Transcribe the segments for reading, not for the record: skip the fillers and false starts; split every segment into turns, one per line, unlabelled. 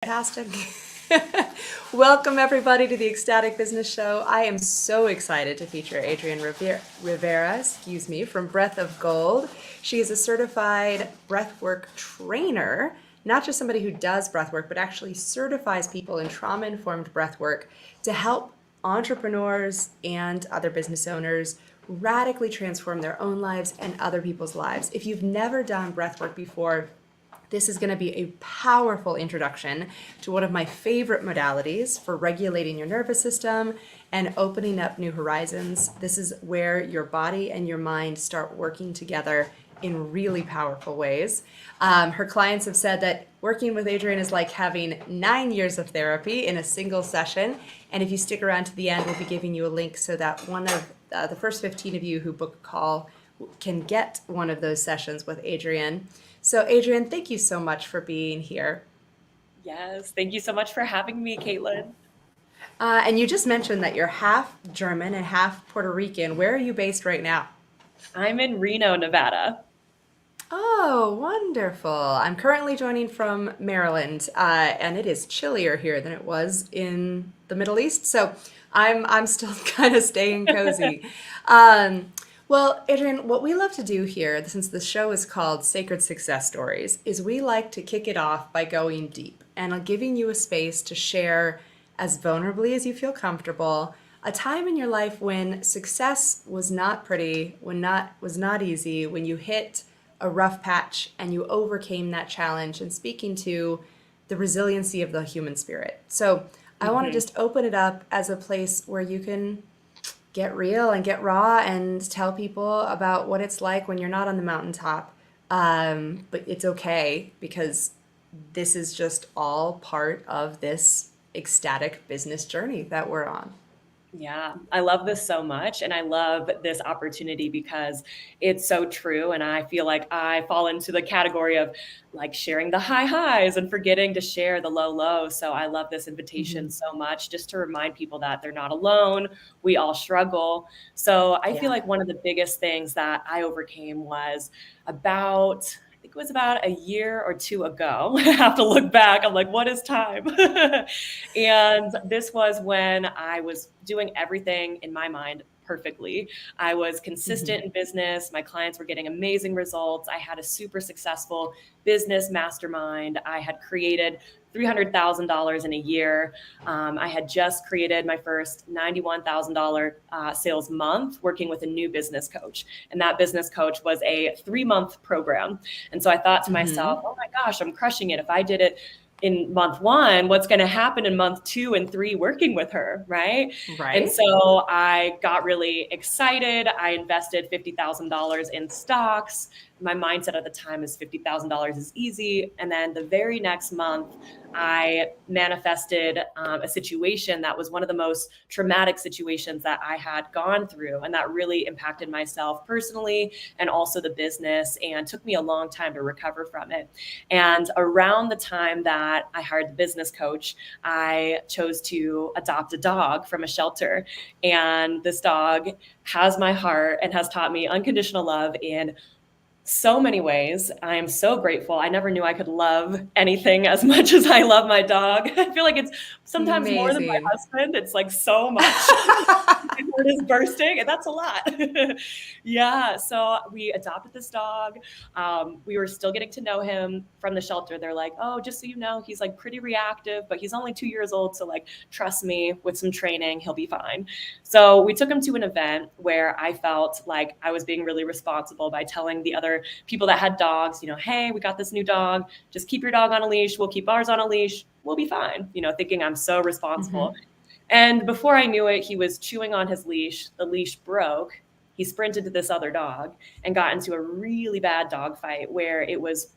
Fantastic. Welcome everybody to the Ecstatic Business Show. I am so excited to feature Adrienne Rivera, from Breath of Gold. She is a certified breathwork trainer, not just somebody who does breathwork, but actually certifies people in trauma-informed breathwork to help entrepreneurs and other business owners radically transform their own lives and other people's lives. If you've never done breathwork before, this is going to be a powerful introduction to one of my favorite modalities for regulating your nervous system and opening up new horizons. This is where your body and your mind start working together in really powerful ways. Her clients have said that working with Adrienne is like having 9 years of therapy in a single session. And if you stick around to the end, we'll be giving you a link so that one of the first 15 of you who book a call can get one of those sessions with Adrienne. So Adrienne, thank you so much for being here.
Yes, thank you so much for having me, Caitlin.
And you just mentioned that you're half German and half Puerto Rican. Where are you based right now?
I'm in Reno, Nevada.
Oh, wonderful. I'm currently joining from Maryland, and it is chillier here than it was in the Middle East. So I'm still kind of staying cozy. Well, Adrienne, what we love to do here, since the show is called Sacred Success Stories, is we like to kick it off by going deep and giving you a space to share as vulnerably as you feel comfortable a time in your life when success was not pretty, was not easy, when you hit a rough patch and you overcame that challenge, and speaking to the resiliency of the human spirit. So I want to just open it up as a place where you can get real and get raw and tell people about what it's like when you're not on the mountaintop. But it's okay because this is just all part of this ecstatic business journey that we're on.
Yeah, I love this so much. And I love this opportunity because it's so true. And I feel like I fall into the category of like sharing the high highs and forgetting to share the low lows. So I love this invitation
Mhm.
so much just to remind people that they're not alone. We all struggle. So I feel
Yeah.
like one of the biggest things that I overcame was about, I think it was about a year or two ago. I have to look back. I'm like, what is time? And this was when I was doing everything in my mind perfectly. I was
Mhm.
consistent in business. My clients were getting amazing results. I had a super successful business mastermind. I had created $300,000 in a year. I had just created my first $91,000 sales month working with a new business coach. And that business coach was a 3-month program. And so I thought to myself,
Mhm.
oh my gosh, I'm crushing it. If I did it in month one, what's going to happen in month 2 and 3 working with her, right? And
Right?
so I got really excited. I invested $50,000 in stocks. My mindset at the time is $50,000 is easy. And then the very next month, I manifested a situation that was one of the most traumatic situations that I had gone through. And that really impacted myself personally and also the business, and took me a long time to recover from it. And around the time that I hired the business coach, I chose to adopt a dog from a shelter. And this dog has my heart and has taught me unconditional love in so many ways. I am so grateful. I never knew I could love anything as much as I love my dog. I feel like it's sometimes more than my
Amazing.
husband. It's like so much. My heart is bursting, and that's a lot. Yeah, so we adopted this dog. We were still getting to know him from the shelter. They're like, oh, just so you know, he's like pretty reactive, but he's only 2 years old. So like, trust me, with some training, he'll be fine. So we took him to an event where I felt like I was being really responsible by telling the other people that had dogs, hey, we got this new dog. Just keep your dog on a leash. We'll keep ours on a leash. We'll be fine, thinking I'm so responsible.
Mhm.
And before I knew it, he was chewing on his leash. The leash broke. He sprinted to this other dog and got into a really bad dog fight where it was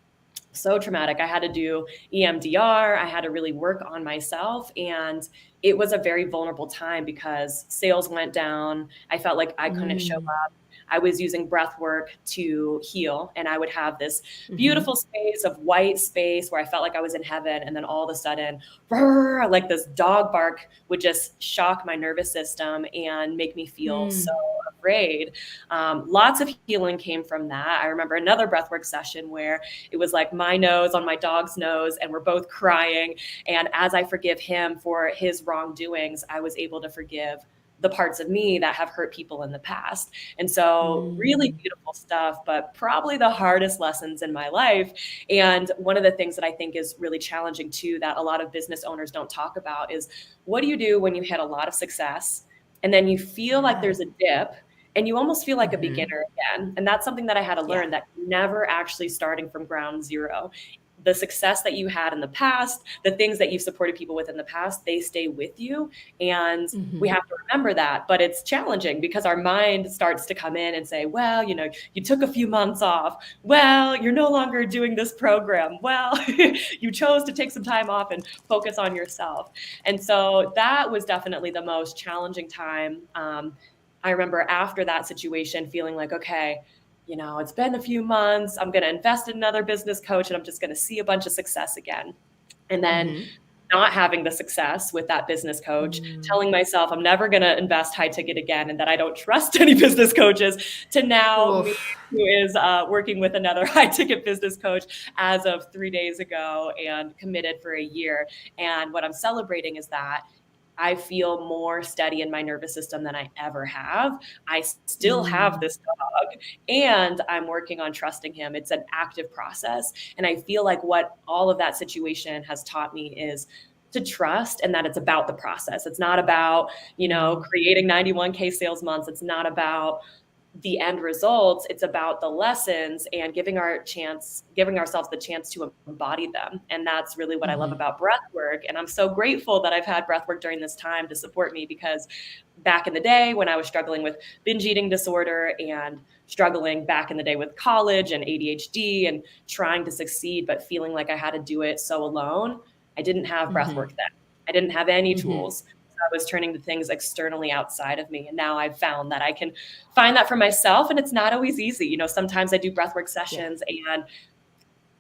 so traumatic. I had to do EMDR. I had to really work on myself. And it was a very vulnerable time because sales went down. I felt like I couldn't show
Mm.
up. I was using breath work to heal. And I would have this
Mm-hmm.
beautiful space of white space where I felt like I was in heaven. And then all of a sudden, brrr, like this dog bark would just shock my nervous system and make me feel so
Mm.
afraid. Lots of healing came from that. I remember another breathwork session where it was like my nose on my dog's nose, and we're both crying. And as I forgive him for his wrongdoings, I was able to forgive the parts of me that have hurt people in the past. And so, really
Mm.
beautiful stuff, but probably the hardest lessons in my life. And one of the things that I think is really challenging too, that a lot of business owners don't talk about, is what do you do when you hit a lot of success and then you feel like
Yeah.
there's a dip and you almost feel like a
Mm-hmm.
beginner again? And that's something that I had to
Yeah.
learn, that never actually starting from ground zero. The success that you had in the past, the things that you've supported people with in the past, they stay with you. And we
Mm-hmm.
have to remember that. But it's challenging because our mind starts to come in and say, well, you know, you took a few months off. Well, you're no longer doing this program. Well, you chose to take some time off and focus on yourself. And so that was definitely the most challenging time. I remember after that situation feeling like, okay, you know, it's been a few months. I'm going to invest in another business coach and I'm just going to see a bunch of success again. And then
Mm-hmm.
not having the success with that business coach,
Mm.
telling myself I'm never going to invest high ticket again and that I don't trust any business coaches, to now me
Oof.
who is working with another high ticket business coach as of 3 days ago and committed for a year. And what I'm celebrating is that I feel more steady in my nervous system than I ever have. I still have
Mm.
this dog and I'm working on trusting him. It's an active process. And I feel like what all of that situation has taught me is to trust, and that it's about the process. It's not about, you know,
Mm.
creating 91K sales months. It's not about the end results. It's about the lessons and giving ourselves the chance to embody them. And that's really what I love
Mm-hmm.
about breath work. And I'm so grateful that I've had breath work during this time to support me, because back in the day when I was struggling with binge eating disorder and struggling back in the day with college and ADHD and trying to succeed, but feeling like I had to do it so alone, I didn't have breath
Mm-hmm.
work then. I didn't have any
Mm-hmm.
tools. I was turning to things externally outside of me. And now I've found that I can find that for myself. And it's not always easy. You know, sometimes I do breathwork
Yeah.
sessions and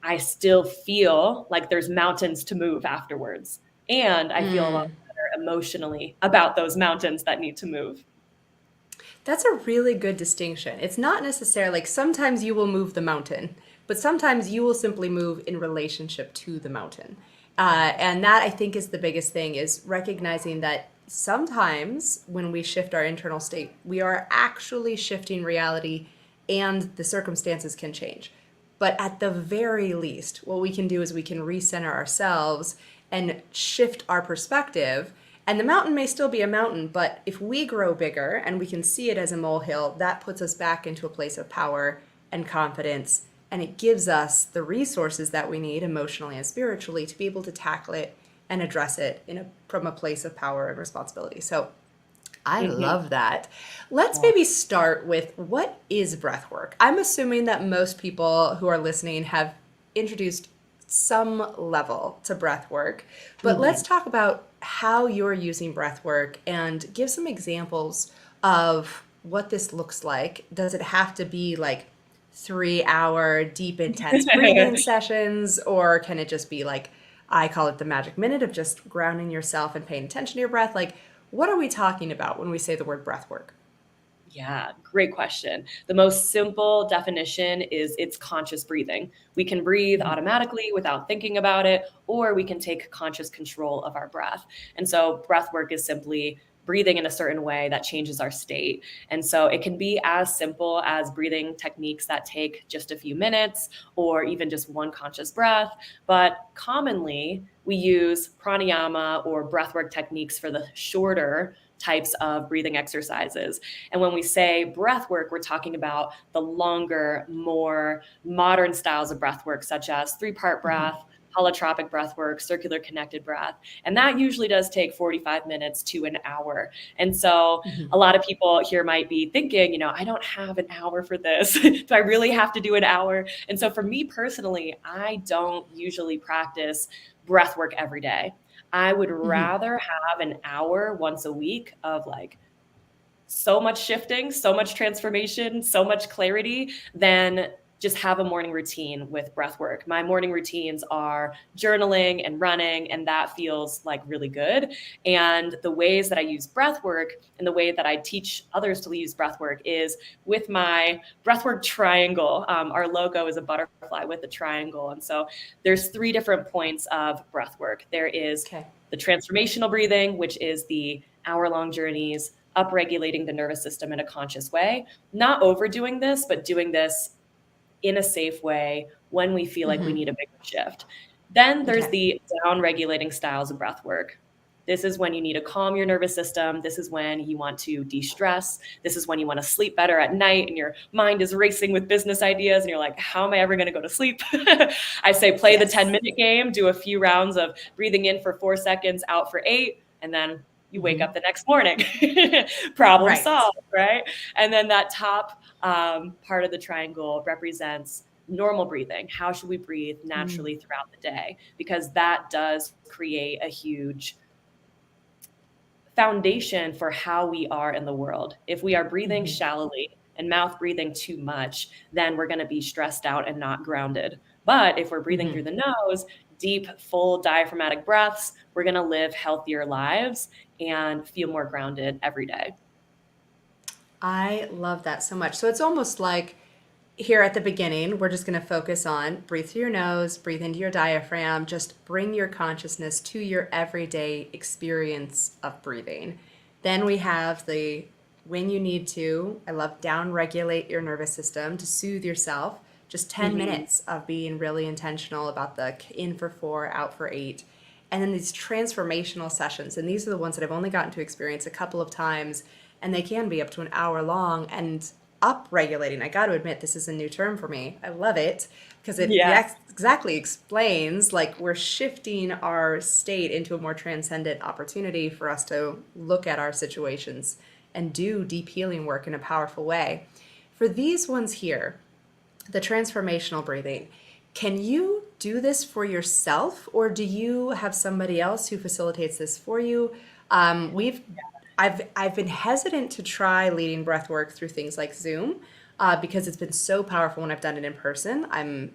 I still feel like there's mountains to move afterwards. And I feel a lot
Mm.
better emotionally about those mountains that need to move.
That's a really good distinction. It's not necessarily like sometimes you will move the mountain, but sometimes you will simply move in relationship to the mountain. And that I think is the biggest thing, is recognizing that sometimes when we shift our internal state, we are actually shifting reality and the circumstances can change. But at the very least, what we can do is we can recenter ourselves and shift our perspective. And the mountain may still be a mountain, but if we grow bigger and we can see it as a molehill, that puts us back into a place of power and confidence. And it gives us the resources that we need emotionally and spiritually to be able to tackle it and address it from a place of power and responsibility. So I
Hmm.
love that. Let's maybe start with, what is breath work? I'm assuming that most people who are listening have introduced some level to breath work, but let's
Hmm.
talk about how you're using breath work and give some examples of what this looks like. Does it have to be like 3 hour deep, intense breathing sessions, or can it just be like, I call it the magic minute of just grounding yourself and paying attention to your breath? Like, what are we talking about when we say the word breath work?
Yeah, great question. The most simple definition is it's conscious breathing. We can breathe
Mm-hmm.
automatically without thinking about it, or we can take conscious control of our breath. And so, breath work is simply breathing in a certain way that changes our state. And so, it can be as simple as breathing techniques that take just a few minutes or even just one conscious breath. But commonly, we use pranayama or breathwork techniques for the shorter types of breathing exercises. And when we say breath work, we're talking about the longer, more modern styles of breath work, such as 3-part
Mm-hmm.
breath, holotropic breath work, circular connected breath. And that usually does take 45 minutes to an hour. And so
Mm-hmm.
a lot of people here might be thinking, you know, I don't have an hour for this. Do I really have to do an hour? And so for me personally, I don't usually practice breath work every day. I would
Mm-hmm.
rather have an hour once a week of like so much shifting, so much transformation, so much clarity than just have a morning routine with breath work. My morning routines are journaling and running, and that feels like really good. And the ways that I use breath work and the way that I teach others to use breath work is with my breathwork triangle. Our logo is a butterfly with a triangle. And so there's 3 different points of breath work. There is
Okay.
the transformational breathing, which is the hour-long journeys, upregulating the nervous system in a conscious way, not overdoing this, but doing this in a safe way when we feel like we
Mm-hmm.
need a bigger shift. Then there's
Okay.
the down regulating styles of breath work. This is when you need to calm your nervous system. This is when you want to de stress. This is when you want to sleep better at night and your mind is racing with business ideas and you're like, how am I ever going to go to sleep? I say, play the
Yes.
10-minute game, do a few rounds of breathing in for 4 seconds, out for 8, and then you wake
Mm-hmm.
up the next morning. Problem
Right.
solved, right? And then that top part of the triangle represents normal breathing. How should we breathe
Mm.
naturally throughout the day? Because that does create a huge foundation for how we are in the world. If we are breathing
Mm-hmm.
shallowly and mouth breathing too much, then we're going to be stressed out and not grounded. But if we're breathing
Mm-hmm.
through the nose, deep, full diaphragmatic breaths, we're going to live healthier lives and feel more grounded every day.
I love that so much. So it's almost like here at the beginning, we're just going to focus on breathe through your nose, breathe into your diaphragm, just bring your consciousness to your everyday experience of breathing. Then we have the when you need to, I love down regulate your nervous system to soothe yourself. Just 10
Mm-hmm.
minutes of being really intentional about the in for 4, out for 8. And then these transformational sessions, and these are the ones that I've only gotten to experience a couple of times, and they can be up to an hour long and up regulating. I got to admit, this is a new term for me. I love it because it
Yeah.
exactly explains like we're shifting our state into a more transcendent opportunity for us to look at our situations and do deep healing work in a powerful way. For these ones here, the transformational breathing, can you do this for yourself or do you have somebody else who facilitates this for you? We've I've been hesitant to try leading breath work through things like Zoom because it's been so powerful when I've done it in person. I'm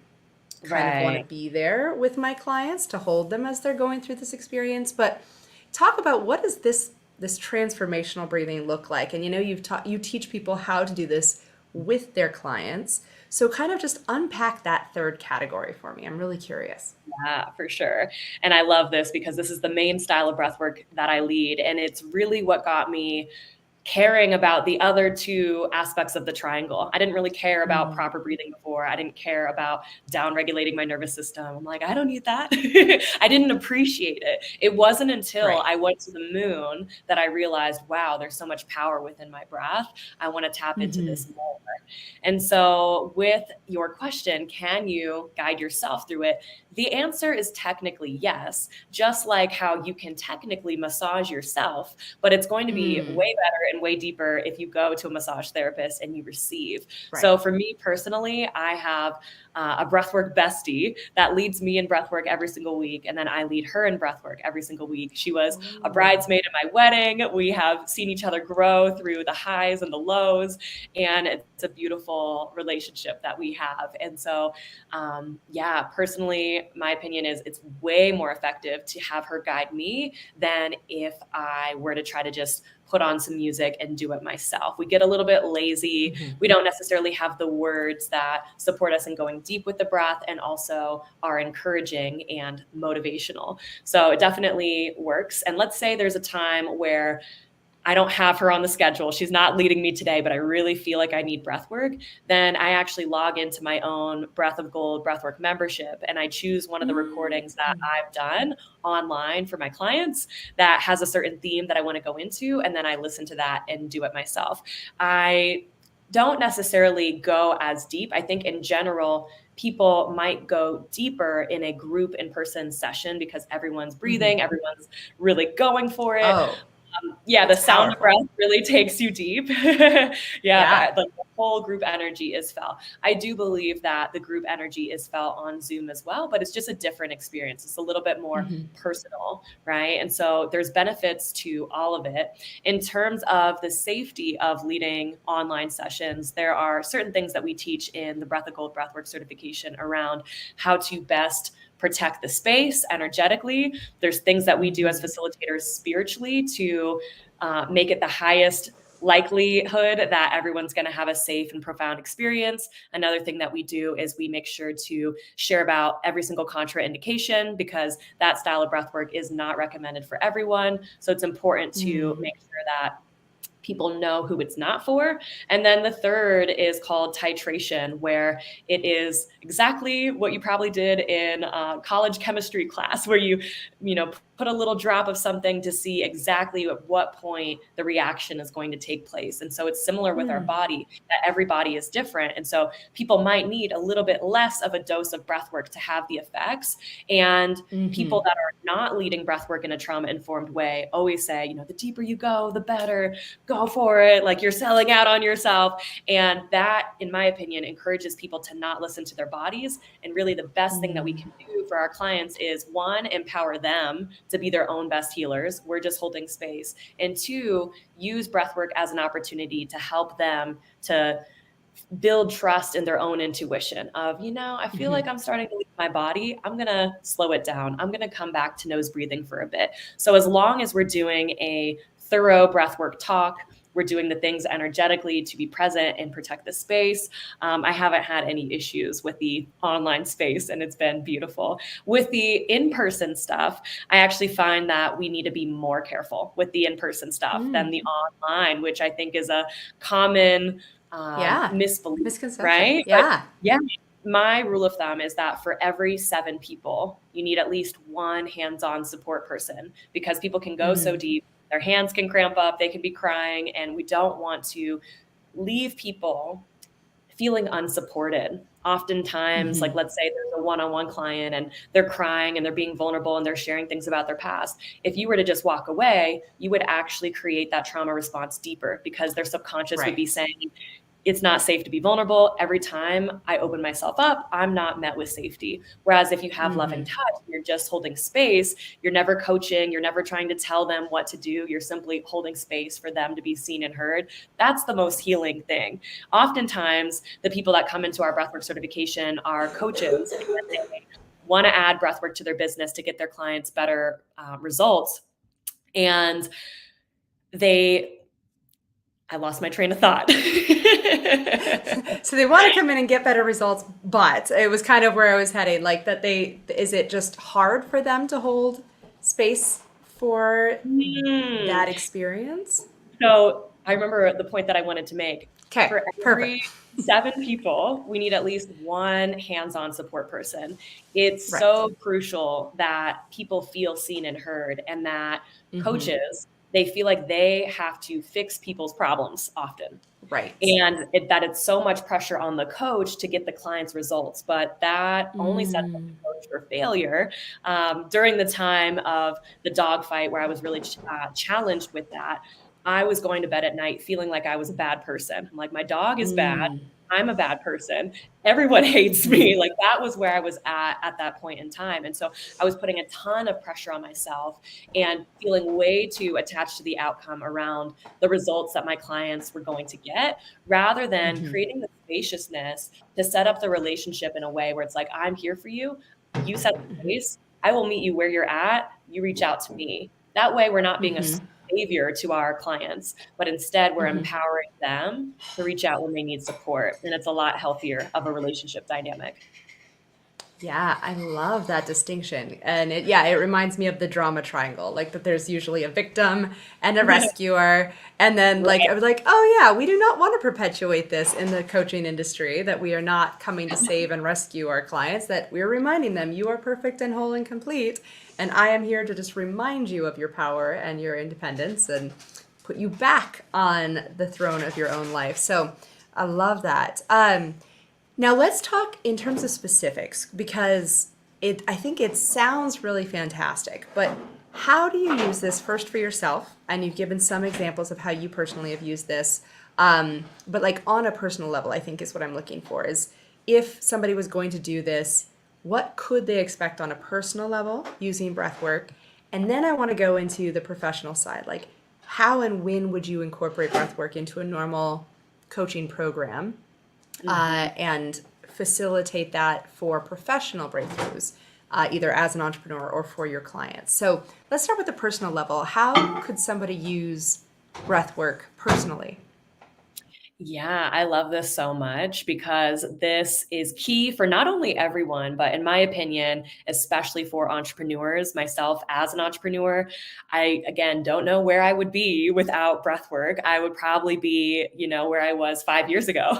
kind of want to
Right.
be there with my clients to hold them as they're going through this experience. But talk about what does this transformational breathing look like? And you know, you teach people how to do this with their clients. So kind of just unpack that third category for me. I'm really curious.
Yeah, for sure. And I love this because this is the main style of breath work that I lead. And it's really what got me caring about the other 2 aspects of the triangle. I didn't really care about
Mm,
proper breathing before. I didn't care about down regulating my nervous system. I'm like, I don't need that. I didn't appreciate it. It wasn't until
right.
I went to the moon that I realized, wow, there's so much power within my breath. I want to tap into
Mm-hmm.
this more. And so, with your question, can you guide yourself through it? The answer is technically yes, just like how you can technically massage yourself, but it's going to be
Mm,
way better and way deeper if you go to a massage therapist and you receive.
right.
So, for me personally, I have a breathwork bestie that leads me in breathwork every single week, and then I lead her in breathwork every single week. She was a
Oh.
bridesmaid at my wedding. We have seen each other grow through the highs and the lows, and it's a beautiful relationship that we have. And so, yeah, personally, my opinion is it's way more effective to have her guide me than if I were to try to just put on some music and do it myself. We get a little bit lazy.
Mm-hmm.
We don't necessarily have the words that support us in going deep with the breath and also are encouraging and motivational. So it definitely works. And let's say there's a time where I don't have her on the schedule. She's not leading me today, but I really feel like I need breath work. Then I actually log into my own Breath of Gold breathwork membership and I choose one of the recordings that
Mm.
I've done online for my clients that has a certain theme that I want to go into. And then I listen to that and do it myself. I don't necessarily go as deep. I think in general, people might go deeper in a group in person session because everyone's
Mm-hmm.
breathing, everyone's really going for it.
Oh.
Yeah, the
It's
sound of breath
powerful.
really takes you deep.
Yeah.
The whole group energy is felt. I do believe that the group energy is felt on Zoom as well, but it's just a different experience. It's a little bit more
Mm-hmm.
personal, right? And so there's benefits to all of it. In terms of the safety of leading online sessions, there are certain things that we teach in the Breath of Gold Breathwork certification around how to best protect the space energetically. There's things that we do as
Mm-hmm.
facilitators spiritually to make it the highest likelihood that everyone's going to have a safe and profound experience. Another thing that we do is we make sure to share about every single contraindication, because that style of breath work is not recommended for everyone. So it's important to
Mm.
make sure that people know who it's not for. And then the third is called titration, where it is exactly what you probably did in college chemistry class, where you put a little drop of something to see exactly at what point the reaction is going to take place. And so it's similar with our
Mm.
body, that every body is different. And so people might need a little bit less of a dose of breath work to have the effects. And
Mm-hmm.
people that are not leading breath work in a trauma informed way always say, the deeper you go, the better. Go for it. Like, you're selling out on yourself. And that, in my opinion, encourages people to not listen to their bodies. And really the best thing that we
Mm.
can do for our clients is, one, empower them to be their own best healers. We're just holding space. And two, use breath work as an opportunity to help them to build trust in their own intuition of, I feel
Mm-hmm.
like I'm starting to leave my body. I'm going to slow it down. I'm going to come back to nose breathing for a bit. So as long as we're doing a thorough breathwork talk, we're doing the things energetically to be present and protect the space. I haven't had any issues with the online space, and it's been beautiful. With the in-person stuff, I actually find that we need to be more careful with the in-person stuff than
Mm.
the online, which I think is a common
Yeah.
misbelief,
Misconception.
right? But
Yeah.
yeah, my rule of thumb is that for every 7 people, you need at least one hands-on support person, because people can go so
Mm.
deep, their hands can cramp up, they can be crying, and we don't want to leave people feeling unsupported. Oftentimes, like,
Mm-hmm.
let's say there's a one-on-one client and they're crying and they're being vulnerable and they're sharing things about their past. If you were to just walk away, you would actually create that trauma response deeper, because their subconscious would be
Right.
saying, it's not safe to be vulnerable. Every time I open myself up, I'm not met with safety. Whereas if you have loving
Mm-hmm.
touch, you're just holding space, you're never coaching, you're never trying to tell them what to do. You're simply holding space for them to be seen and heard. That's the most healing thing. Oftentimes, the people that come into our breathwork certification are coaches, and they want to add breathwork to their business to get their clients better results. And they I lost my train of thought.
So they want to come in and get better results, but it was kind of where I was heading. Like, is it just hard for them to hold space for
Hmm.
that experience?
So I remember the point that I wanted to make.
Okay,
For
perfect.
every 7 people, we need at least one hands-on support person. It's
Right.
so crucial that people feel seen and heard, and that
Mm-hmm.
coaches, they feel like they have to fix people's problems often.
Right.
And that it's so much pressure on the coach to get the client's results, but that only sets up
Mm.
the coach for failure. During the time of the dogfight, where I was really challenged with that, I was going to bed at night feeling like I was a bad person. I'm like, my dog is bad.
Mm.
I'm a bad person. Everyone hates
Mm-hmm.
me. Like, that was where I was at that point in time. And so I was putting a ton of pressure on myself and feeling way too attached to the outcome around the results that my clients were going to get, rather than
Mm-hmm.
creating the spaciousness to set up the relationship in a way where it's like, I'm here for you. You set the pace. I will meet you where you're at. You reach out to me. That way, we're not being a
Mm-hmm.
savior to our clients, but instead we're
Mm-hmm.
empowering them to reach out when they need support. And it's a lot healthier of a relationship dynamic.
Yeah, I love that distinction. And it reminds me of the drama triangle, like that there's usually a victim and a rescuer. And then like
Right.
I was like, oh yeah, we do not want to perpetuate this in the coaching industry, that we are not coming to save and rescue our clients, that we're reminding them you are perfect and whole and complete. And I am here to just remind you of your power and your independence and put you back on the throne of your own life. So I love that. Now let's talk in terms of specifics, because I think it sounds really fantastic, but How do you use this first for yourself? And you've given some examples of how you personally have used this. But like on a personal level, I think is what I'm looking for is if somebody was going to do this, what could they expect on a personal level using breath work? And then I want to go into the professional side. Like how and when would you incorporate breath work into a normal coaching program
Mhm.
and facilitate that for professional breakthroughs, either as an entrepreneur or for your clients. So let's start with the personal level. How could somebody use breath work personally?
Yeah, I love this so much because this is key for not only everyone, but in my opinion, especially for entrepreneurs. Myself as an entrepreneur, I again don't know where I would be without breath work. I would probably be, where I was 5 years ago.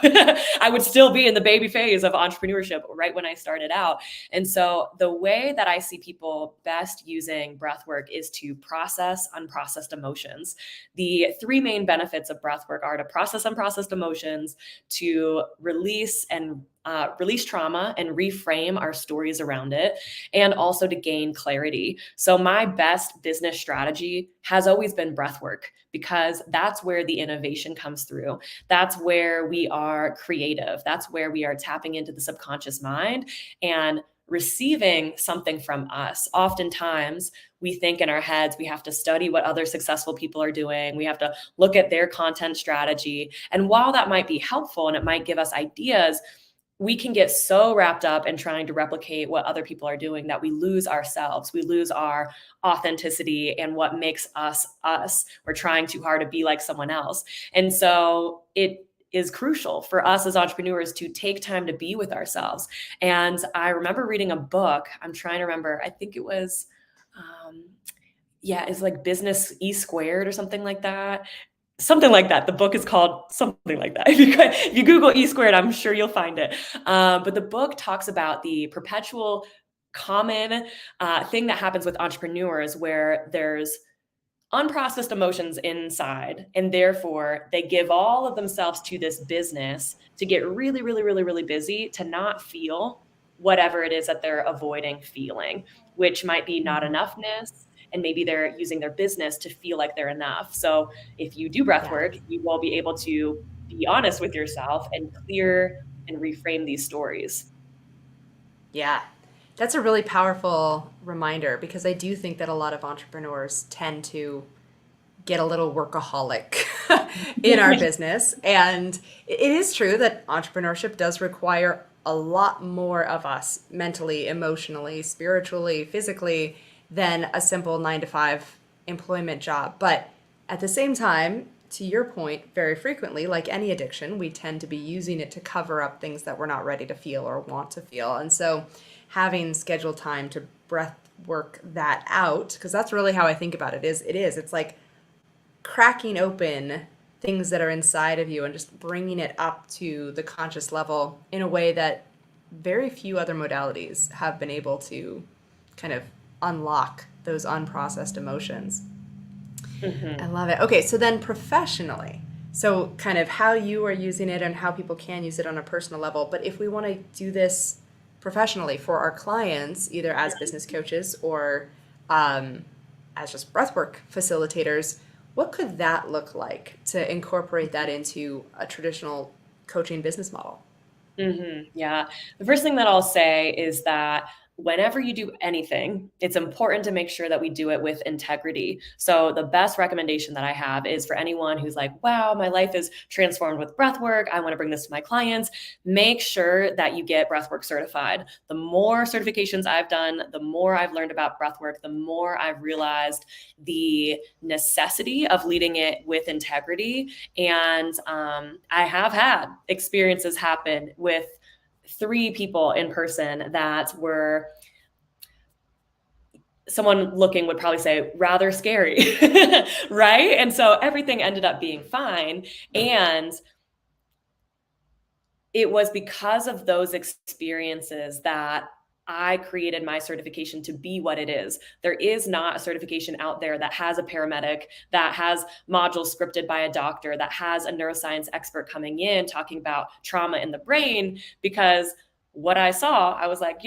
I would still be in the baby phase of entrepreneurship right when I started out. And so the way that I see people best using breath work is to process unprocessed emotions. The three main benefits of breath work are to process unprocessed emotions, to release trauma and reframe our stories around it, and also to gain clarity. So, my best business strategy has always been breath work because that's where the innovation comes through. That's where we are creative. That's where we are tapping into the subconscious mind and receiving something from us. Oftentimes, we think in our heads we have to study what other successful people are doing. We have to look at their content strategy. And while that might be helpful and it might give us ideas, we can get so wrapped up in trying to replicate what other people are doing that we lose ourselves. We lose our authenticity and what makes us us. We're trying too hard to be like someone else. And so it is crucial for us as entrepreneurs to take time to be with ourselves. And I remember reading a book. I'm trying to remember, I think it was um, yeah, it's like Business E Squared or something like that. Something like that. The book is called something like that. If you Google E Squared, I'm sure you'll find it. But the book talks about the perpetual common thing that happens with entrepreneurs where there's unprocessed emotions inside, and therefore they give all of themselves to this business to get really, really, really, really busy to not feel whatever it is that they're avoiding feeling, which might be not enoughness. And maybe they're using their business to feel like they're enough. So if you do breath
Yeah.
work, you will be able to be honest with yourself and clear and reframe these stories.
Yeah. That's a really powerful reminder because I do think that a lot of entrepreneurs tend to get a little workaholic in our business. And it is true that entrepreneurship does require a lot more of us mentally, emotionally, spiritually, physically than a simple 9 to 5 employment job. But at the same time, to your point, very frequently, like any addiction, we tend to be using it to cover up things that we're not ready to feel or want to feel. And so having scheduled time to breath work that out, because that's really how I think about it, it's like cracking open things that are inside of you and just bringing it up to the conscious level in a way that very few other modalities have been able to kind of unlock those unprocessed emotions. I
Mhm.
love it. Okay, so then professionally, so kind of how you are using it and how people can use it on a personal level. But if we want to do this professionally for our clients, either as business coaches or um, as just breathwork facilitators, what could that look like to incorporate that into a traditional coaching business model?
Yeah. The first thing that I'll say is that whenever you do anything, it's important to make sure that we do it with integrity. So, the best recommendation that I have is for anyone who's like, wow, my life is transformed with breath work. I want to bring this to my clients. Make sure that you get breathwork certified. The more certifications I've done, the more I've learned about breathwork, the more I've realized the necessity of leading it with integrity. And I have had experiences happen with three people in person that were, someone looking would probably say, rather scary, right? And so everything ended up being fine. And it was because of those experiences that I created my certification to be what it is. There is not a certification out there that has a paramedic, that has modules scripted by a doctor, that has a neuroscience expert coming in talking about trauma in the brain. Because what I saw, I was like,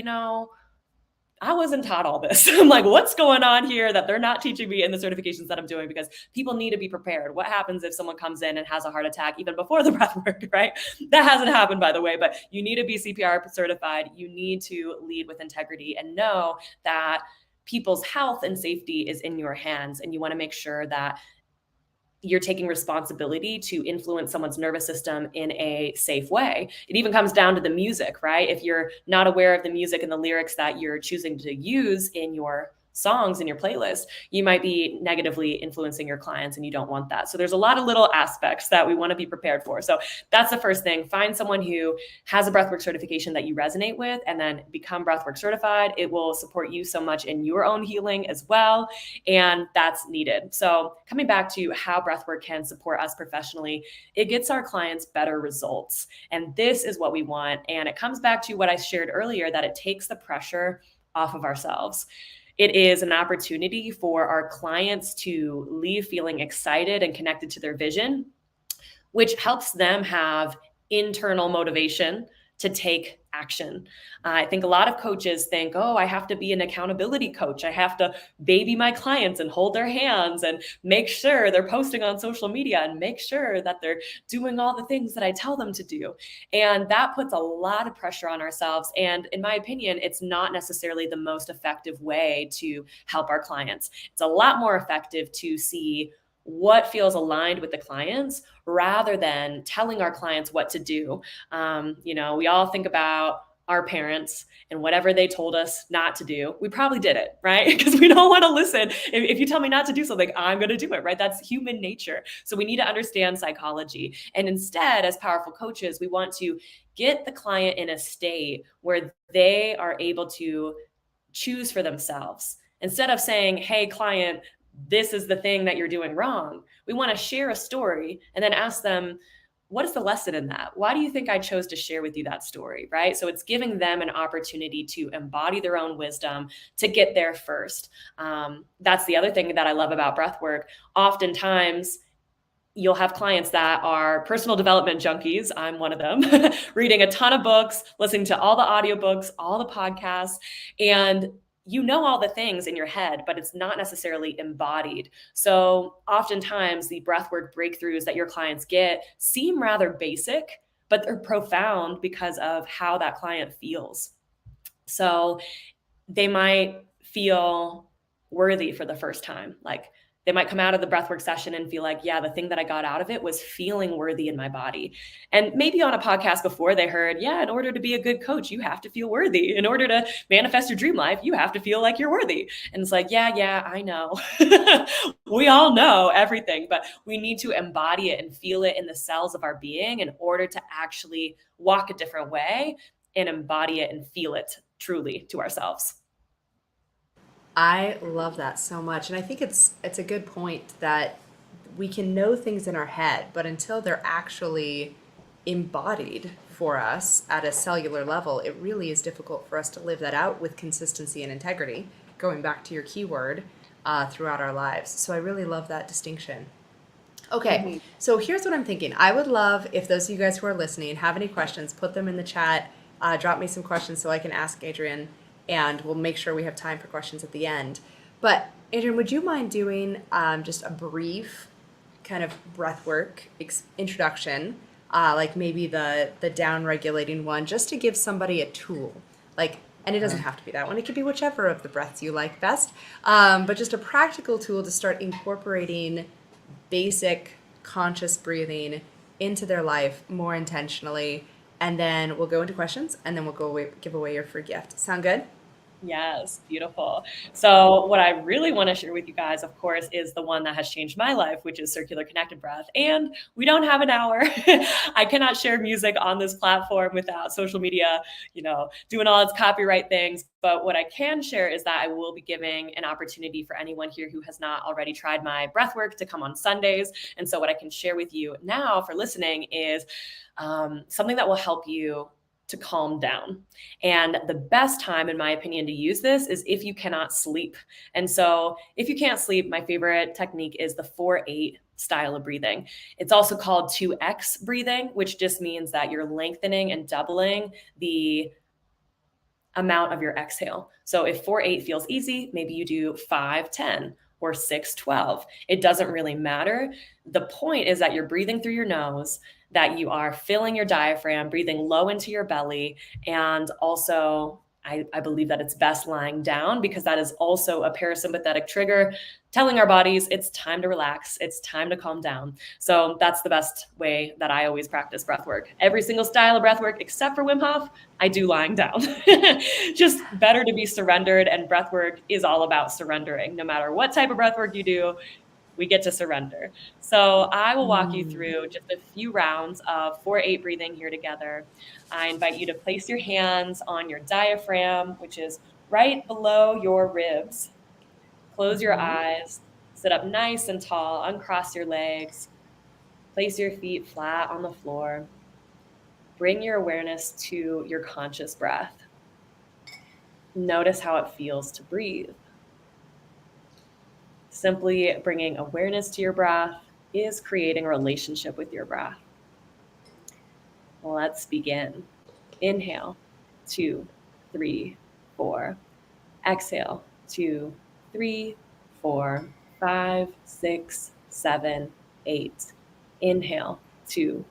I wasn't taught all this. I'm like, what's going on here that they're not teaching me in the certifications that I'm doing? Because people need to be prepared. What happens if someone comes in and has a heart attack even before the breath work, right? That hasn't happened, by the way, but you need to be CPR certified. You need to lead with integrity and know that people's health and safety is in your hands. And you want to make sure that you're taking responsibility to influence someone's nervous system in a safe way. It even comes down to the music, right? If you're not aware of the music and the lyrics that you're choosing to use in your songs in your playlist, you might be negatively influencing your clients, and you don't want that. So there's a lot of little aspects that we want to be prepared for. So that's the first thing. Find someone who has a breathwork certification that you resonate with, and then become breathwork certified. It will support you so much in your own healing as well, and that's needed. So coming back to how breathwork can support us professionally, it gets our clients better results. And this is what we want. And it comes back to what I shared earlier, that it takes the pressure off of ourselves. It is an opportunity for our clients to leave feeling excited and connected to their vision, which helps them have internal motivation to take action. I think a lot of coaches think, oh, I have to be an accountability coach. I have to baby my clients and hold their hands and make sure they're posting on social media and make sure that they're doing all the things that I tell them to do. And that puts a lot of pressure on ourselves. And in my opinion, it's not necessarily the most effective way to help our clients. It's a lot more effective to see what feels aligned with the clients rather than telling our clients what to do. We all think about our parents and whatever they told us not to do, we probably did it, right? Because we don't want to listen. If you tell me not to do something, I'm going to do it, right? That's human nature. So we need to understand psychology. And instead, as powerful coaches, we want to get the client in a state where they are able to choose for themselves. Instead of saying, hey, client, this is the thing that you're doing wrong, we want to share a story and then ask them, what is the lesson in that? Why do you think I chose to share with you that story, right? So it's giving them an opportunity to embody their own wisdom, to get there first. That's the other thing that I love about breathwork. Oftentimes, you'll have clients that are personal development junkies. I'm one of them, reading a ton of books, listening to all the audiobooks, all the podcasts, and you know all the things in your head, but it's not necessarily embodied. So oftentimes the breathwork breakthroughs that your clients get seem rather basic, but they're profound because of how that client feels. So they might feel worthy for the first time. Like they might come out of the breathwork session and feel like, yeah, the thing that I got out of it was feeling worthy in my body. And maybe on a podcast before they heard, yeah, in order to be a good coach, you have to feel worthy. In order to manifest your dream life, you have to feel like you're worthy. And it's like, yeah, I know. We all know everything, but we need to embody it and feel it in the cells of our being in order to actually walk a different way and embody it and feel it truly to ourselves.
I love that so much. And I think it's a good point that we can know things in our head, but until they're actually embodied for us at a cellular level, it really is difficult for us to live that out with consistency and integrity, going back to your keyword, throughout our lives. So I really love that distinction. Okay, so here's what I'm thinking. I would love if those of you guys who are listening have any questions, put them in the chat. Drop me some questions so I can ask Adrienne, and we'll make sure we have time for questions at the end. But Adrienne, would you mind doing just a brief kind of breathwork introduction, like maybe the down regulating one, just to give somebody a tool, like, and it doesn't have to be that one. It could be whichever of the breaths you like best, but just a practical tool to start incorporating basic conscious breathing into their life more intentionally. And then we'll go into questions, and then we'll give away your free gift. Sound good?
Yes, beautiful. So what I really want to share with you guys, of course, is the one that has changed my life, which is circular connected breath. And we don't have an hour. I cannot share music on this platform without social media, doing all its copyright things. But what I can share is that I will be giving an opportunity for anyone here who has not already tried my breathwork to come on Sundays. And so what I can share with you now for listening is something that will help you to calm down. And the best time, in my opinion, to use this is if you cannot sleep. And so if you can't sleep, my favorite technique is the 4-8 style of breathing. It's also called 2X breathing, which just means that you're lengthening and doubling the amount of your exhale. So if 4-8 feels easy, maybe you do 5-10 or 6-12. It doesn't really matter. The point is that you're breathing through your nose, that you are filling your diaphragm, breathing low into your belly, and also I believe that it's best lying down, because that is also a parasympathetic trigger telling our bodies it's time to relax, it's time to calm down. So that's the best way that I always practice breath work. Every single style of breath work, except for Wim Hof, I do lying down. Just better to be surrendered, and breath work is all about surrendering. No matter what type of breath work you do, we get to surrender. So I will walk you through just a few rounds of 4-8 breathing here together. I invite you to place your hands on your diaphragm, which is right below your ribs. Close your eyes, sit up nice and tall, uncross your legs, place your feet flat on the floor. Bring your awareness to your conscious breath. Notice how it feels to breathe. Simply bringing awareness to your breath is creating a relationship with your breath. Let's begin. Inhale, 2, 3, 4. Exhale, 2, 3, 4, 5, 6, 7, 8. Inhale, 2,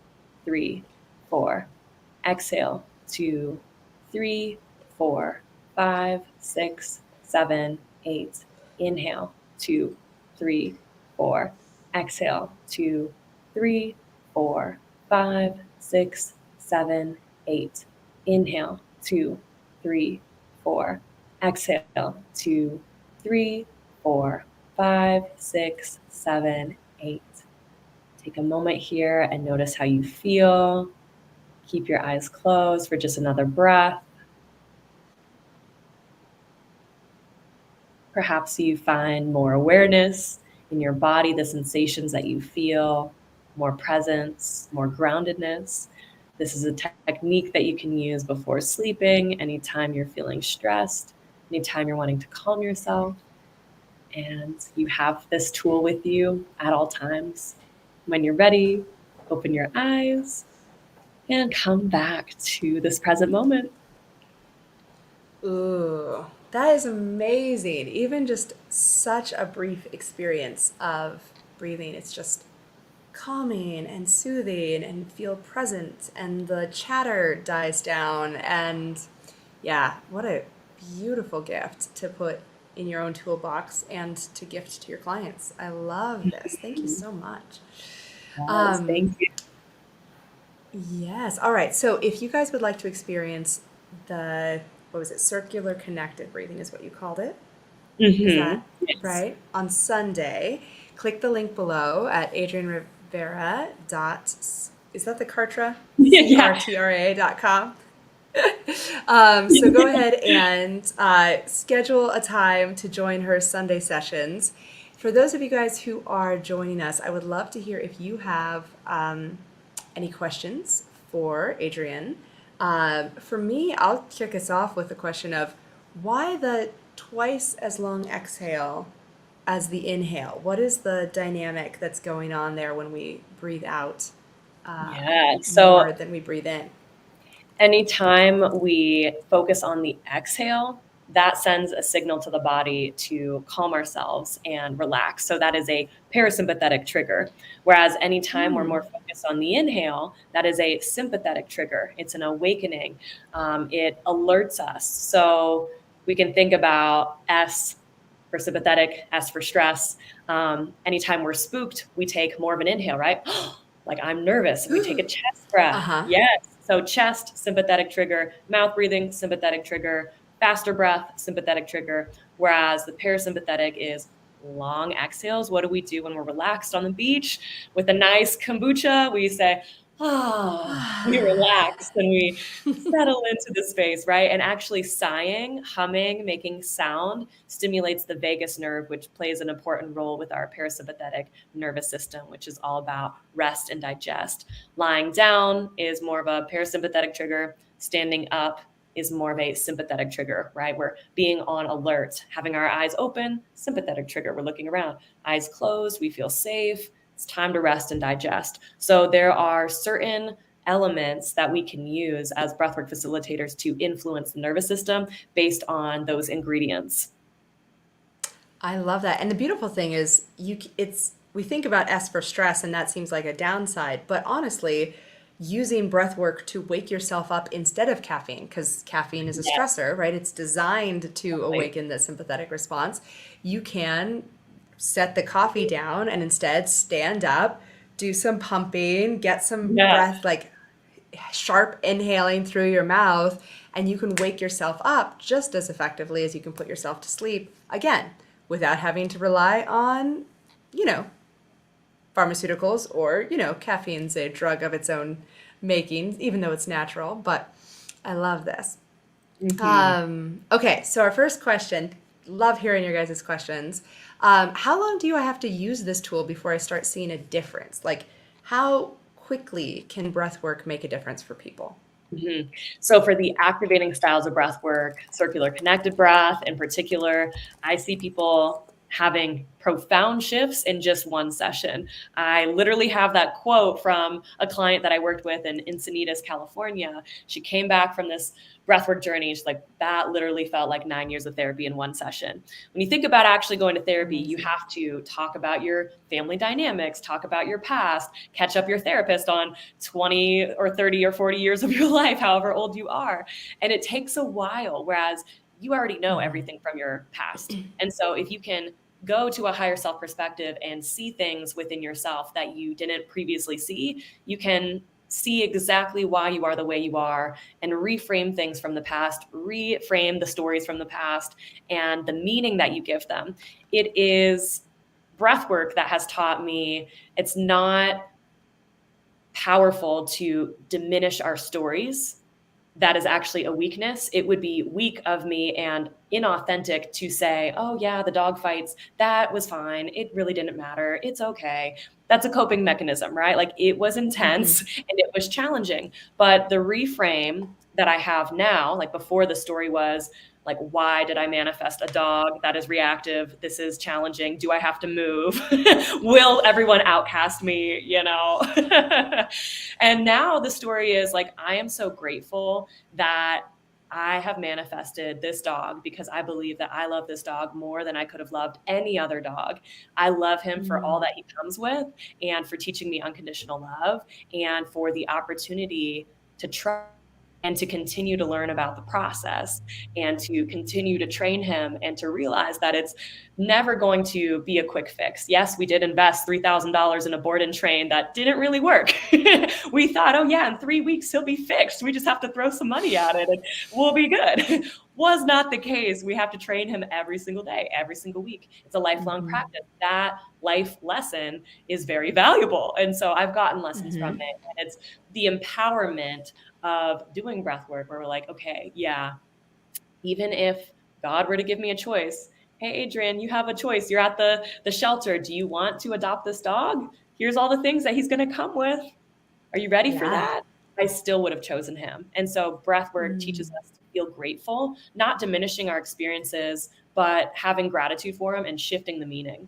3, 4. Exhale, 2, 3, 4, 5, 6, 7, 8. Inhale, 2, 3, 4. Exhale, 2, 3, 4, 5, 6, 7, 8. Inhale, 2, 3, 4. Exhale, 2, 3, 4, 5, 6, 7, 8. Take a moment here and notice how you feel. Keep your eyes closed for just another breath. Perhaps you find more awareness in your body, the sensations that you feel, more presence, more groundedness. This is a technique that you can use before sleeping, anytime you're feeling stressed, anytime you're wanting to calm yourself. And you have this tool with you at all times. When you're ready, open your eyes and come back to this present moment.
Ooh, that is amazing. Even just such a brief experience of breathing, it's just calming and soothing and feel present, and the chatter dies down. And yeah, what a beautiful gift to put in your own toolbox and to gift to your clients. I love this. Thank you so much.
Yes, thank you.
Yes. All right. So if you guys would like to experience the, what was it, circular connected breathing is what you called it? Is that
Yes.
right? On Sunday, click the link below at Adrienne Rivera dot, is that the Cartra?
Yeah.
CRTRA.com. So go ahead and schedule a time to join her Sunday sessions. For those of you guys who are joining us, I would love to hear if you have any questions for Adrienne. For me, I'll kick us off with the question of why the twice as long exhale as the inhale? What is the dynamic that's going on there when we breathe out
Yeah.
more
So
than we breathe in?
anytime we focus on the exhale, that sends a signal to the body to calm ourselves and relax. So that is a parasympathetic trigger. Whereas anytime we're more focused on the inhale, that is a sympathetic trigger. It's an awakening. It alerts us. So we can think about S for sympathetic, S for stress. Anytime we're spooked, we take more of an inhale, right? Like I'm nervous, and we take a chest breath.
Uh-huh.
Yes. So chest, sympathetic trigger, mouth breathing, sympathetic trigger, faster breath, sympathetic trigger. Whereas the parasympathetic is long exhales. What do we do when we're relaxed on the beach with a nice kombucha? We say, we relax and we settle into the space, right? And actually sighing, humming, making sound stimulates the vagus nerve, which plays an important role with our parasympathetic nervous system, which is all about rest and digest. Lying down is more of a parasympathetic trigger. Standing up is more of a sympathetic trigger, right? We're being on alert, having our eyes open, sympathetic trigger. We're looking around, eyes closed, we feel safe. It's time to rest and digest. So there are certain elements that we can use as breathwork facilitators to influence the nervous system based on those ingredients.
I love that. And the beautiful thing is we think about S for stress and that seems like a downside, but honestly, using breath work to wake yourself up instead of caffeine, because caffeine is a
Yes,
stressor, right? It's designed to
exactly.
awaken the sympathetic response. You can set the coffee down and instead stand up, do some pumping, get some
Yeah.
breath, like sharp inhaling through your mouth, and you can wake yourself up just as effectively as you can put yourself to sleep again without having to rely on, you know, pharmaceuticals or, caffeine's a drug of its own making, even though it's natural. But I love this.
Hmm.
Okay, so our first question, love hearing your guys' questions. How long do I have to use this tool before I start seeing a difference? Like, how quickly can breath work make a difference for people?
Hmm. So for the activating styles of breath work, circular connected breath in particular, I see people having profound shifts in just one session. I literally have that quote from a client that I worked with in Encinitas, California. She came back from this breathwork journey. She's like, that literally felt like 9 years of therapy in one session. When you think about actually going to therapy, you
Amazing.
have to talk about your family dynamics, talk about your past, catch up your therapist on 20 or 30 or 40 years of your life, however old you are. And it takes a while, whereas you already know everything from your past. And so if you can go to a higher self perspective and see things within yourself that you didn't previously see, you can see exactly why you are the way you are and reframe things from the past, reframe the stories from the past and the meaning that you give them. It is breath work that has taught me it's not powerful to diminish our stories. That is actually a weakness. It would be weak of me and inauthentic to say, oh, yeah, the dog fights, that was fine. It really didn't matter. It's okay. That's a coping mechanism, right? Like it was
Hmm.
intense and it was challenging. But the reframe that I have now, like before the story was, like, why did I manifest a dog that is reactive? This is challenging. Do I have to move? Will everyone outcast me? And now the story is like, I am so grateful that I have manifested this dog because I believe that I love this dog more than I could have loved any other dog. I love him for all that he comes with and for teaching me unconditional love and for the opportunity to try and to continue to learn about the process and to continue to train him and to realize that it's never going to be a quick fix. Yes, we did invest $3,000 in a board and train that didn't really work. We thought, oh yeah, in 3 weeks he'll be fixed. We just have to throw some money at it and we'll be good. Was not the case. We have to train him every single day, every single week. It's a lifelong
Hmm.
practice. That life lesson is very valuable. And so I've gotten lessons from
Hmm.
it. And it's the empowerment of doing breath work where we're like, okay, yeah, even if God were to give me a choice, hey, Adrienne, you have a choice. You're at the shelter. Do you want to adopt this dog? Here's all the things that he's going to come with. Are you ready for
Yeah.
that? I still would have chosen him. And so breath work teaches
Mm.
us to feel grateful, not diminishing our experiences, but having gratitude for them and shifting the meaning.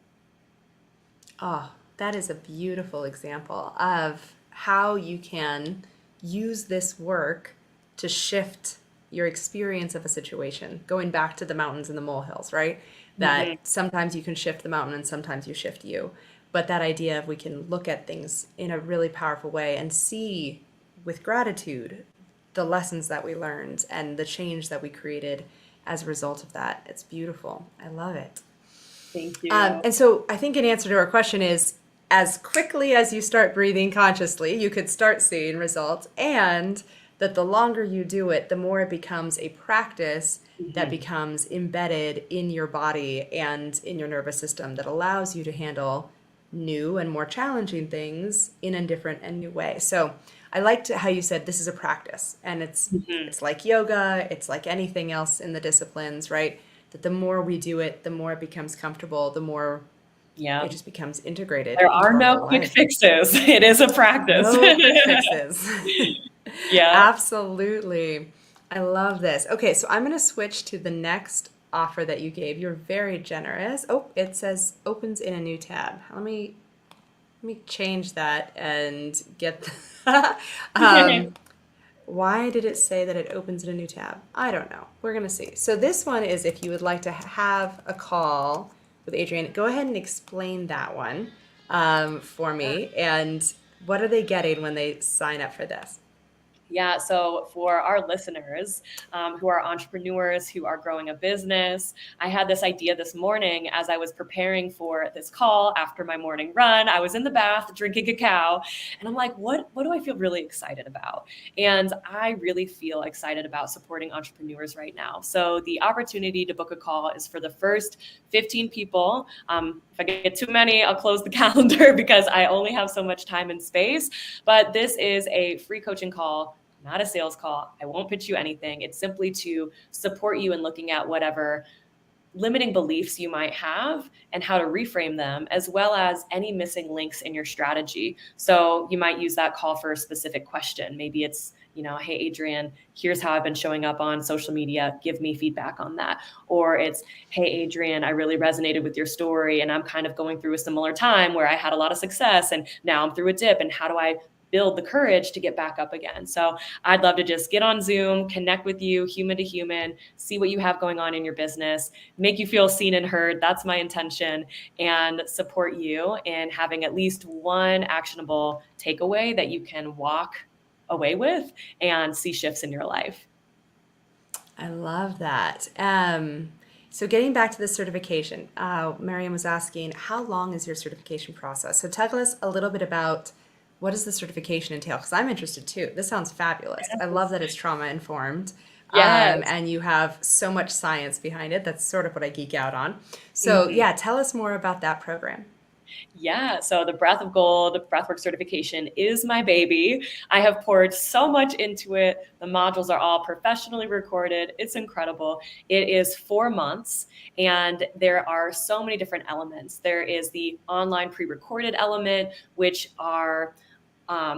Oh, that is a beautiful example of how you can use this work to shift your experience of a situation. Going back to the mountains and the molehills, right?
Mhm.
That sometimes you can shift the mountain and sometimes you shift you. But that idea of we can look at things in a really powerful way and see with gratitude the lessons that we learned and the change that we created as a result of that. It's beautiful. I love it.
Thank you.
And so I think an answer to our question is as quickly as you start breathing consciously, you could start seeing results, and that the longer you do it, the more it becomes a practice that
Mhm.
becomes embedded in your body and in your nervous system that allows you to handle new and more challenging things in a different and new way. So I liked how you said this is a practice, and
Mhm.
it's like yoga, it's like anything else in the disciplines, right? That the more we do it, the more it becomes comfortable, the more it
Yeah.
just becomes integrated
There
into
are
our
no
whole
quick
life.
fixes. It is a practice.
No quick fixes.
Yeah.
Absolutely. I love this. Okay, so I'm going to switch to the next offer that you gave. You're very generous. Oh, it says opens in a new tab. Let me Let me change that and get. um, why did it say that it opens in a new tab? I don't know. We're going to see. So this one is if you would like to have a call with Adrienne, go ahead and explain that one for me. And what are they getting when they sign up for this?
Yeah, so for our listeners who are entrepreneurs, who are growing a business, I had this idea this morning as I was preparing for this call after my morning run. I was in the bath drinking cacao, and I'm like, what do I feel really excited about? And I really feel excited about supporting entrepreneurs right now. So the opportunity to book a call is for the first 15 people. If I get too many, I'll close the calendar because I only have so much time and space. But this is a free coaching call, not a sales call. I won't pitch you anything. It's simply to support you in looking at whatever limiting beliefs you might have and how to reframe them, as well as any missing links in your strategy. So you might use that call for a specific question. Maybe it's, hey, Adrienne, here's how I've been showing up on social media. Give me feedback on that. Or it's, hey, Adrienne, I really resonated with your story, and I'm kind of going through a similar time where I had a lot of success and now I'm through a dip. And how do I build the courage to get back up again? So I'd love to just get on Zoom, connect with you human to human, see what you have going on in your business, make you feel seen and heard. That's my intention, and support you in having at least one actionable takeaway that you can walk away with and see shifts in your life.
I love that. So getting back to the certification, Mariam was asking, how long is your certification process? So tell us a little bit about what does the certification entail? Because I'm interested too. This sounds fabulous. I love that it's trauma informed.
Yes.
And you have so much science behind it. That's sort of what I geek out on. So
Mhm.
yeah, tell us more about that program.
Yeah, so the Breath of Gold Breathwork certification is my baby. I have poured so much into it. The modules are all professionally recorded. It's incredible. It is 4 months, and there are so many different elements. There is the online pre recorded element, which are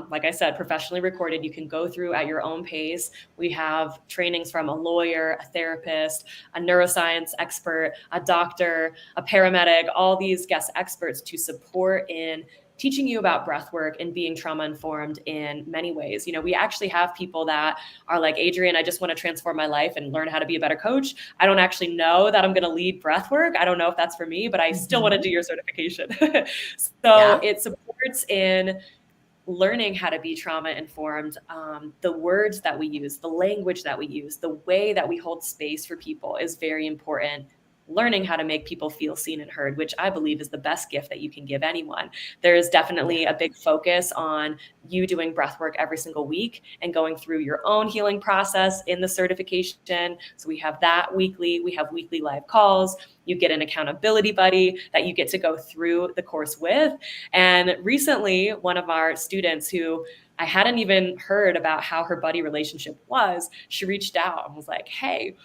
like I said, professionally recorded. You can go through at your own pace. We have trainings from a lawyer, a therapist, a neuroscience expert, a doctor, a paramedic, all these guest experts to support in teaching you about breath work and being trauma informed in many ways. We actually have people that are like, Adrienne, I just want to transform my life and learn how to be a better coach. I don't actually know that I'm going to lead breath work. I don't know if that's for me, but I still want to
Hmm.
do your certification. So
Yeah.
it supports in learning how to be trauma informed, the words that we use, the language that we use, the way that we hold space for people is very important. Learning how to make people feel seen and heard, which I believe is the best gift that you can give anyone. There is
Yeah.
definitely a big focus on you doing breath work every single week and going through your own healing process in the certification. So we have that weekly. We have weekly live calls. You get an accountability buddy that you get to go through the course with. And recently, one of our students who I hadn't even heard about how her buddy relationship was, she reached out and was like, hey,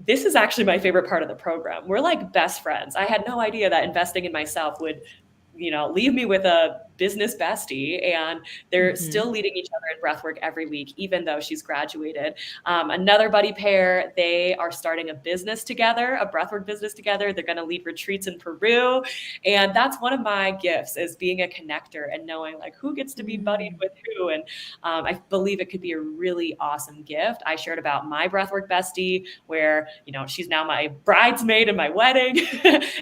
this is actually my favorite part of the program. We're like best friends. I had no idea that investing in myself would leave me with a business bestie, and they're
Hmm.
still leading each other in breathwork every week, even though she's graduated. Another buddy pair, they are starting a business together, a breathwork business together. They're going to lead retreats in Peru. And that's one of my gifts, is being a connector and knowing like who gets to be buddied
Mm.
with who. And I believe it could be a really awesome gift. I shared about my breathwork bestie, where, she's now my bridesmaid in my wedding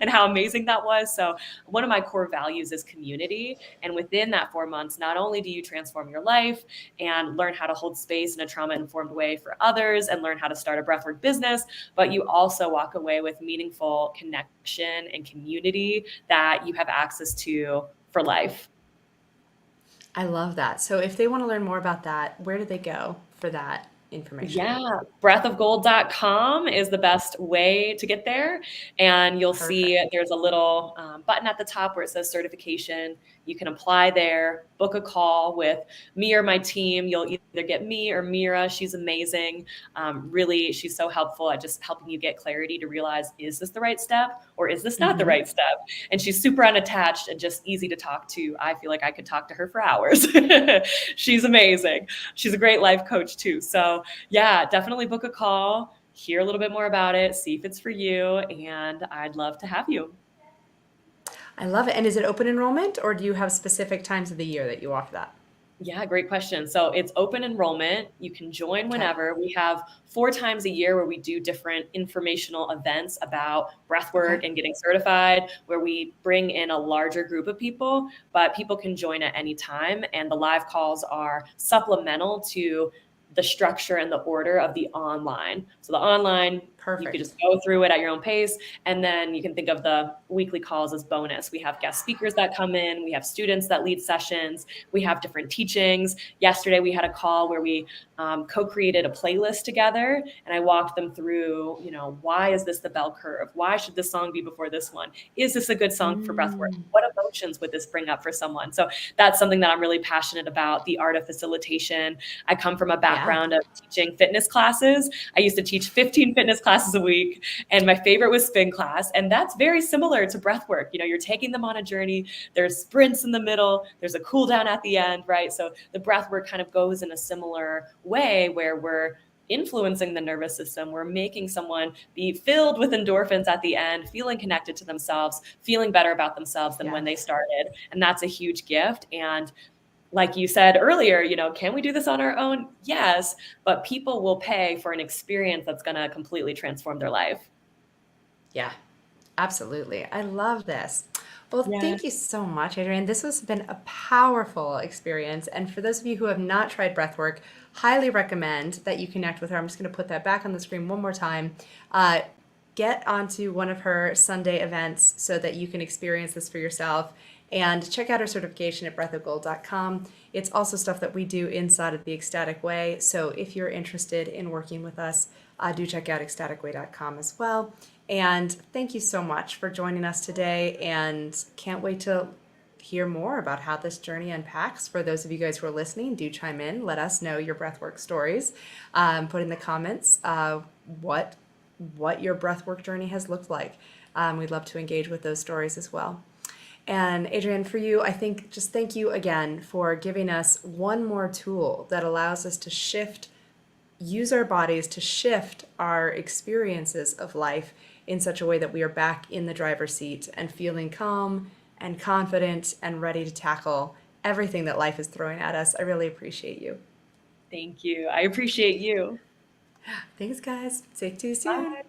and how amazing that was. So one of my core values is community. And within that 4 months, not only do you transform your life and learn how to hold space in a trauma informed way for others and learn how to start a breathwork business, but you also walk away with meaningful connection and community that you have access to for life.
I love that. So if they want to learn more about that, where do they go for that information?
Yeah, breathofgold.com is the best way to get there. And you'll see
Perfect.
there's a little button at the top where it says certification. You can apply there, book a call with me or my team. You'll either get me or Mira. She's amazing. Really, she's so helpful at just helping you get clarity to realize, is this the right step or is this not the
Hmm.
right step? And she's super unattached and just easy to talk to. I feel like I could talk to her for hours. She's amazing. She's a great life coach too. So, yeah, definitely book a call, hear a little bit more about it, see if it's for you, and I'd love to have you.
I love it. And is it open enrollment or do you have specific times of the year that you offer that?
Yeah, great question. So it's open enrollment. You can join
Okay.
whenever. We have 4 times a year where we do different informational events about breath
Okay.
work and getting certified, where we bring in a larger group of people, but people can join at any time. And the live calls are supplemental to the structure and the order of the online. So the online, you could
Perfect.
just go through it at your own pace. And then you can think of the weekly calls as bonus. We have guest speakers that come in, we have students that lead sessions, we have different teachings. Yesterday, we had a call where we co-created a playlist together, and I walked them through, why is this the bell curve? Why should this song be before this one? Is this a good song for breathwork?
Mm,
What emotions would this bring up for someone? So that's something that I'm really passionate about, the art of facilitation. I come from a
yeah.
background of teaching fitness classes. I used to teach 15 fitness classes a week, and my favorite was spin class. And that's very similar to breathwork. You're taking them on a journey. There's sprints in the middle, there's a cool down at the end, right? So the breath work kind of goes in a similar way where we're influencing the nervous system. We're making someone be filled with endorphins at the end, feeling connected to themselves, feeling better about themselves than when they
Yes.
started. And that's a huge gift. And like you said earlier, can we do this on our own? Yes, but people will pay for an experience that's going to completely transform their life.
Yeah. Absolutely. I love this. Well,
Yeah.
thank you so much, Adrienne. This has been a powerful experience. And for those of you who have not tried breathwork, highly recommend that you connect with her. I'm just going to put that back on the screen one more time. Uh, get onto one of her Sunday events so that you can experience this for yourself. And check out her certification at breathofgold.com. It's also stuff that we do inside of the Ecstatic Way. So if you're interested in working with us, do check out ecstaticway.com as well. And thank you so much for joining us today. And can't wait to hear more about how this journey unpacks. For those of you guys who are listening, do chime in. Let us know your breathwork stories. Put in the comments what your breathwork journey has looked like. We'd love to engage with those stories as well. And Adrienne, for you, I think just thank you again for giving us one more tool that allows us to use our bodies to shift our experiences of life in such a way that we are back in the driver's seat and feeling calm and confident and ready to tackle everything that life is throwing at us. I really appreciate you.
Thank you. I appreciate you.
Thanks, guys. Take to you soon.
Bye.